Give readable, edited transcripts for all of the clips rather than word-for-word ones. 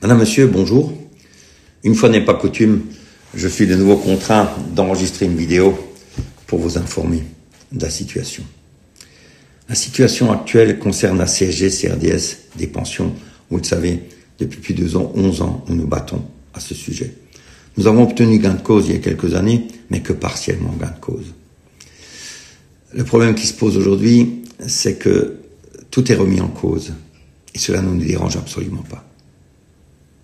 Madame, Monsieur, bonjour. Une fois n'est pas coutume, je suis de nouveau contraint d'enregistrer une vidéo pour vous informer de la situation. La situation actuelle concerne la CSG-CRDS des pensions. Vous le savez, depuis plus de 11 ans, nous nous battons à ce sujet. Nous avons obtenu gain de cause il y a quelques années, mais que partiellement gain de cause. Le problème qui se pose aujourd'hui, c'est que tout est remis en cause. Et cela ne nous dérange absolument pas.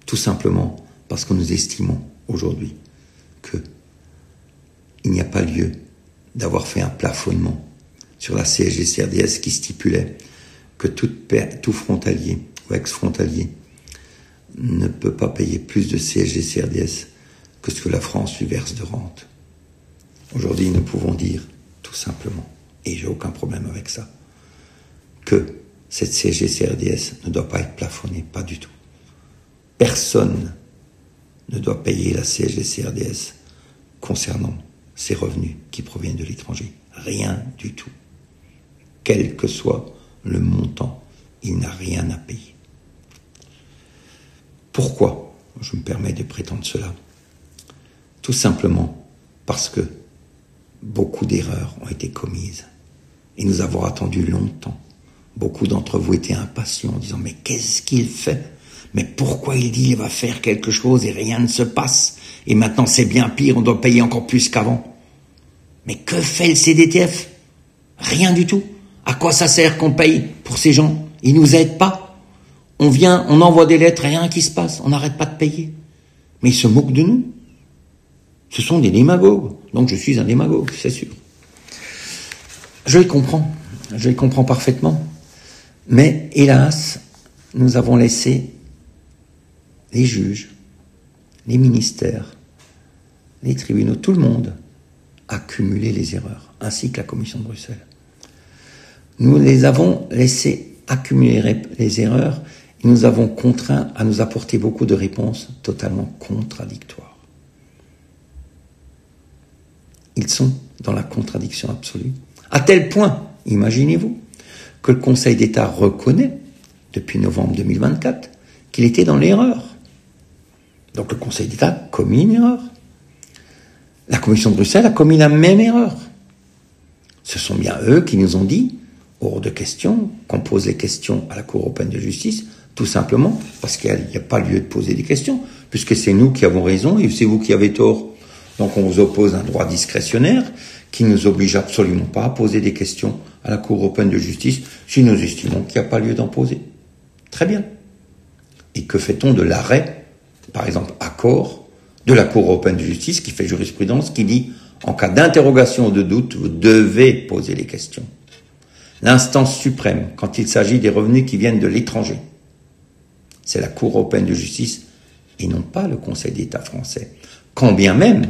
Tout simplement parce que nous estimons aujourd'hui qu'il n'y a pas lieu d'avoir fait un plafonnement sur la CSG-CRDS qui stipulait que tout frontalier ou ex-frontalier ne peut pas payer plus de CSG-CRDS que ce que la France lui verse de rente. Aujourd'hui, nous pouvons dire tout simplement, et j'ai aucun problème avec ça, que cette CSG-CRDS ne doit pas être plafonnée, pas du tout. Personne ne doit payer la CSG-CRDS concernant ses revenus qui proviennent de l'étranger. Rien du tout. Quel que soit le montant, il n'a rien à payer. Pourquoi je me permets de prétendre cela? Tout simplement parce que beaucoup d'erreurs ont été commises et nous avons attendu longtemps. Beaucoup d'entre vous étaient impatients en disant « Mais qu'est-ce qu'il fait ? Mais pourquoi il dit qu'il va faire quelque chose et rien ne se passe? Et maintenant c'est bien pire, on doit payer encore plus qu'avant. » Mais que fait le CDTF? Rien du tout. À quoi ça sert qu'on paye pour ces gens? Ils nous aident pas. On vient, on envoie des lettres, rien qui se passe. On n'arrête pas de payer. Mais ils se moquent de nous. Ce sont des démagogues. Donc je suis un démagogue, c'est sûr. Je les comprends parfaitement. Mais hélas, nous avons laissé les juges, les ministères, les tribunaux, tout le monde accumuler les erreurs, ainsi que la Commission de Bruxelles. Nous les avons laissés accumuler les erreurs et nous avons contraint à nous apporter beaucoup de réponses totalement contradictoires. Ils sont dans la contradiction absolue, à tel point, imaginez-vous, que le Conseil d'État reconnaît, depuis novembre 2024, qu'il était dans l'erreur. Donc le Conseil d'État a commis une erreur. La Commission de Bruxelles a commis la même erreur. Ce sont bien eux qui nous ont dit, hors de question, qu'on pose les questions à la Cour européenne de justice, tout simplement parce qu'il n'y a pas lieu de poser des questions, puisque c'est nous qui avons raison et c'est vous qui avez tort. Donc on vous oppose un droit discrétionnaire qui ne nous oblige absolument pas à poser des questions à la Cour européenne de justice si nous estimons qu'il n'y a pas lieu d'en poser. Très bien. Et que fait-on de l'arrêt, par exemple, accord de la Cour européenne de justice qui fait jurisprudence, qui dit, en cas d'interrogation ou de doute, vous devez poser les questions. L'instance suprême, quand il s'agit des revenus qui viennent de l'étranger, c'est la Cour européenne de justice et non pas le Conseil d'État français. Quand bien même,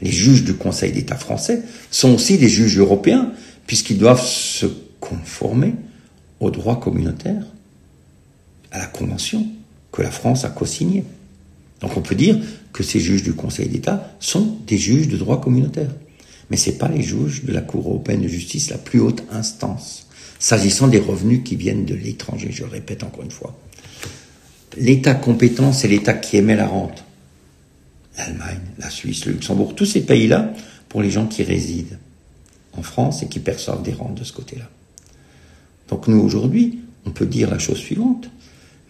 les juges du Conseil d'État français sont aussi des juges européens, puisqu'ils doivent se conformer au droit communautaire, à la Convention que la France a co-signée. Donc on peut dire que ces juges du Conseil d'État sont des juges de droit communautaire. Mais ce n'est pas les juges de la Cour européenne de justice, la plus haute instance, s'agissant des revenus qui viennent de l'étranger, je le répète encore une fois. L'État compétent, c'est l'État qui émet la rente. L'Allemagne, la Suisse, le Luxembourg, tous ces pays-là, pour les gens qui résident en France et qui perçoivent des rentes de ce côté-là. Donc nous, aujourd'hui, on peut dire la chose suivante,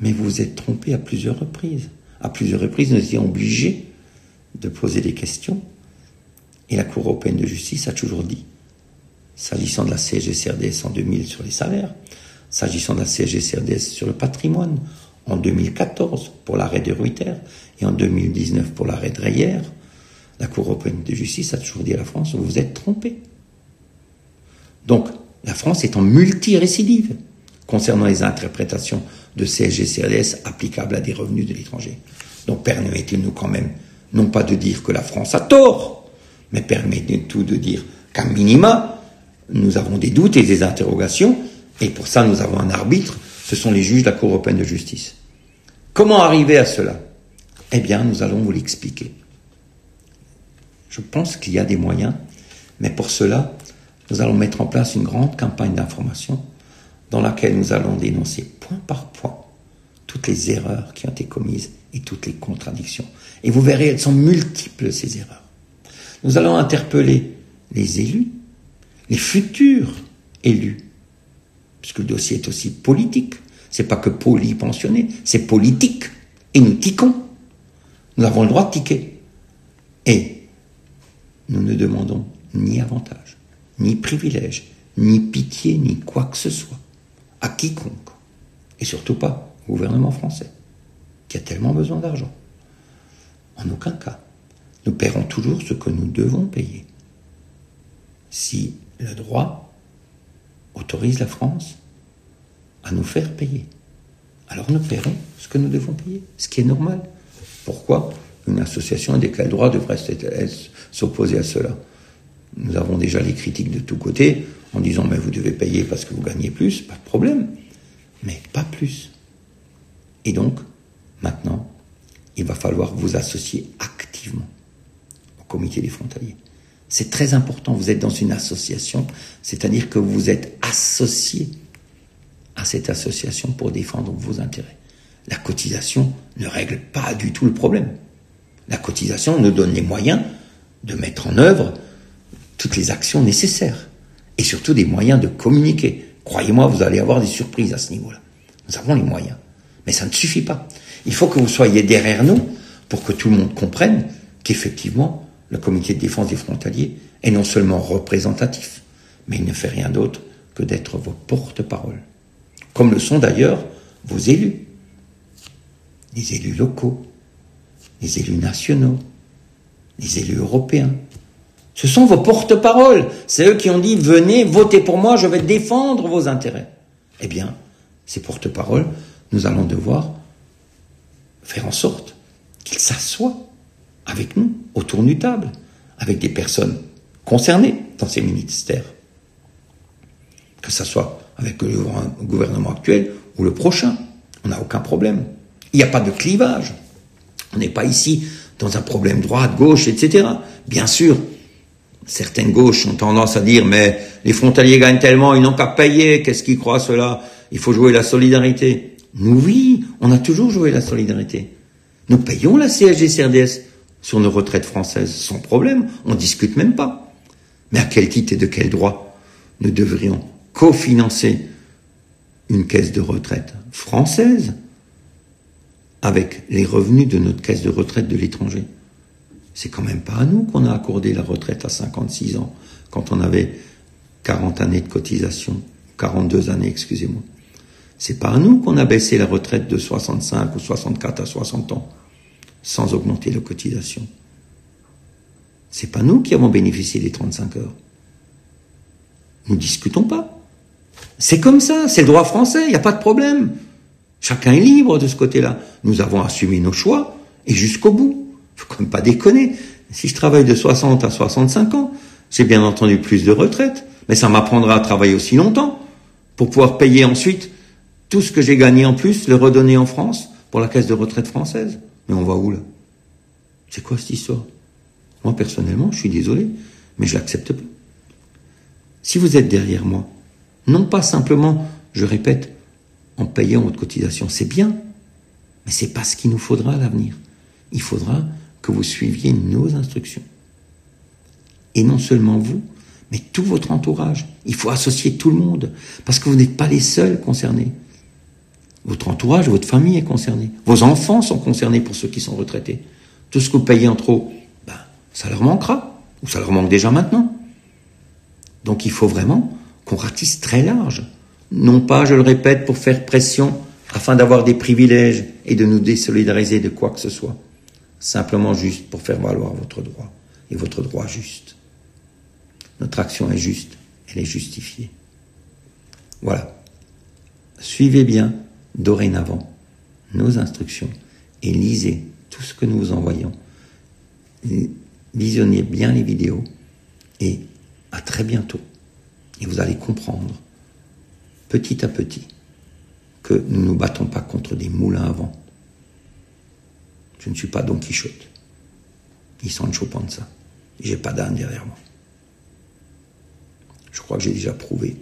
mais vous vous êtes trompé à plusieurs reprises. À plusieurs reprises, nous étions obligés de poser des questions. Et la Cour européenne de justice a toujours dit, s'agissant de la CSG-CRDS en 2000 sur les salaires, s'agissant de la CSG-CRDS sur le patrimoine, en 2014 pour l'arrêt de Ruyter et en 2019 pour l'arrêt de Reyer, la Cour européenne de justice a toujours dit à la France, vous vous êtes trompé. Donc, la France est en multirécidive concernant les interprétations de CSG-CRDS applicables à des revenus de l'étranger. Donc permettez-nous quand même, non pas de dire que la France a tort, mais permettez-nous de dire qu'à minima, nous avons des doutes et des interrogations, et pour ça nous avons un arbitre, ce sont les juges de la Cour européenne de justice. Comment arriver à cela? Eh bien, nous allons vous l'expliquer. Je pense qu'il y a des moyens, mais pour cela, nous allons mettre en place une grande campagne d'information dans laquelle nous allons dénoncer point par point toutes les erreurs qui ont été commises et toutes les contradictions. Et vous verrez, elles sont multiples, ces erreurs. Nous allons interpeller les élus, les futurs élus, puisque le dossier est aussi politique. C'est pas que polypensionné, c'est politique. Et nous tiquons. Nous avons le droit de tiquer. Et nous ne demandons ni avantage, ni privilège, ni pitié, ni quoi que ce soit à quiconque. Et surtout pas au gouvernement français, qui a tellement besoin d'argent. En aucun cas. Nous paierons toujours ce que nous devons payer. Si le droit autorise la France à nous faire payer, alors nous paierons ce que nous devons payer, ce qui est normal. Pourquoi une association avec quel droit devrait s'opposer à cela? Nous avons déjà les critiques de tous côtés en disant mais vous devez payer parce que vous gagnez plus, pas de problème, mais pas plus. Et donc, maintenant, il va falloir vous associer activement au comité des frontaliers. C'est très important, vous êtes dans une association, c'est-à-dire que vous êtes associé à cette association pour défendre vos intérêts. La cotisation ne règle pas du tout le problème. La cotisation nous donne les moyens de mettre en œuvre toutes les actions nécessaires et surtout des moyens de communiquer. Croyez-moi, vous allez avoir des surprises à ce niveau-là. Nous avons les moyens, mais ça ne suffit pas. Il faut que vous soyez derrière nous pour que tout le monde comprenne qu'effectivement, le comité de défense des frontaliers est non seulement représentatif, mais il ne fait rien d'autre que d'être vos porte-parole. Comme le sont d'ailleurs vos élus. Les élus locaux, les élus nationaux, les élus européens. Ce sont vos porte-paroles. C'est eux qui ont dit « Venez, votez pour moi, je vais défendre vos intérêts ». Eh bien, ces porte-paroles, nous allons devoir faire en sorte qu'ils s'assoient avec nous, autour d'une table, avec des personnes concernées dans ces ministères. Que ce soit avec le gouvernement actuel ou le prochain, on n'a aucun problème. Il n'y a pas de clivage. On n'est pas ici dans un problème droite, gauche, etc. Bien sûr, certaines gauches ont tendance à dire « mais les frontaliers gagnent tellement, ils n'ont qu'à payer, qu'est-ce qu'ils croient cela? Il faut jouer la solidarité. » Nous, oui, on a toujours joué la solidarité. Nous payons la CSG-CRDS sur nos retraites françaises, sans problème, on ne discute même pas. Mais à quel titre et de quel droit nous devrions cofinancer une caisse de retraite française avec les revenus de notre caisse de retraite de l'étranger? C'est quand même pas à nous qu'on a accordé la retraite à 56 ans, quand on avait 40 années de cotisation, 42 années, excusez-moi. C'est pas à nous qu'on a baissé la retraite de 65 ou 64 à 60 ans, sans augmenter la cotisation. C'est pas nous qui avons bénéficié des 35 heures. Nous discutons pas. C'est comme ça, c'est le droit français, il n'y a pas de problème. Chacun est libre de ce côté-là. Nous avons assumé nos choix, et jusqu'au bout. Faut quand même pas déconner. Si je travaille de 60 à 65 ans, j'ai bien entendu plus de retraite, mais ça m'apprendra à travailler aussi longtemps, pour pouvoir payer ensuite tout ce que j'ai gagné en plus, le redonner en France, pour la caisse de retraite française. Mais on va où, là? C'est quoi cette histoire? Moi, personnellement, je suis désolé, mais je l'accepte pas. Si vous êtes derrière moi, non pas simplement, je répète, en payant votre cotisation, c'est bien, mais c'est pas ce qu'il nous faudra à l'avenir. Il faudra que vous suiviez nos instructions. Et non seulement vous, mais tout votre entourage. Il faut associer tout le monde, parce que vous n'êtes pas les seuls concernés. Votre entourage, votre famille est concernée. Vos enfants sont concernés pour ceux qui sont retraités. Tout ce que vous payez en trop, ça leur manquera, ou ça leur manque déjà maintenant. Donc il faut vraiment qu'on ratisse très large. Non pas, je le répète, pour faire pression afin d'avoir des privilèges et de nous désolidariser de quoi que ce soit. Simplement juste pour faire valoir votre droit, et votre droit juste. Notre action est juste, elle est justifiée. Voilà. Suivez bien, dorénavant, nos instructions et lisez tout ce que nous vous envoyons. Visionnez bien les vidéos et à très bientôt. Et vous allez comprendre, petit à petit, que nous ne nous battons pas contre des moulins à vent. Je ne suis pas Don Quichotte. Ni Sancho Panza. Et j'ai pas d'âne derrière moi. Je crois que j'ai déjà prouvé.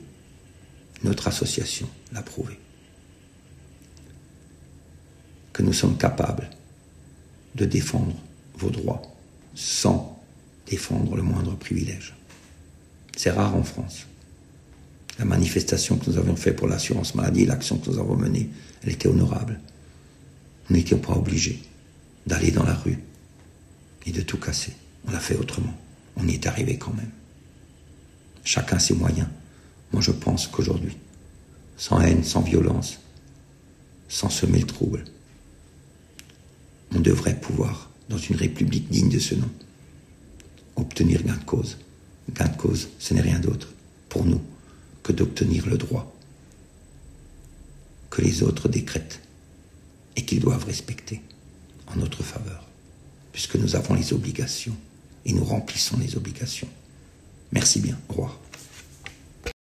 Notre association l'a prouvé. que nous sommes capables de défendre vos droits sans défendre le moindre privilège. C'est rare en France. La manifestation que nous avions faite pour l'assurance maladie, l'action que nous avons menée, elle était honorable. Nous n'étions pas obligés d'aller dans la rue et de tout casser. On l'a fait autrement. On y est arrivé quand même. Chacun ses moyens. Moi, je pense qu'aujourd'hui, sans haine, sans violence, sans semer le trouble, on devrait pouvoir, dans une république digne de ce nom, obtenir gain de cause. Gain de cause, ce n'est rien d'autre pour nous que d'obtenir le droit que les autres décrètent et qu'ils doivent respecter en notre faveur, puisque nous avons les obligations et nous remplissons les obligations. Merci bien, au revoir.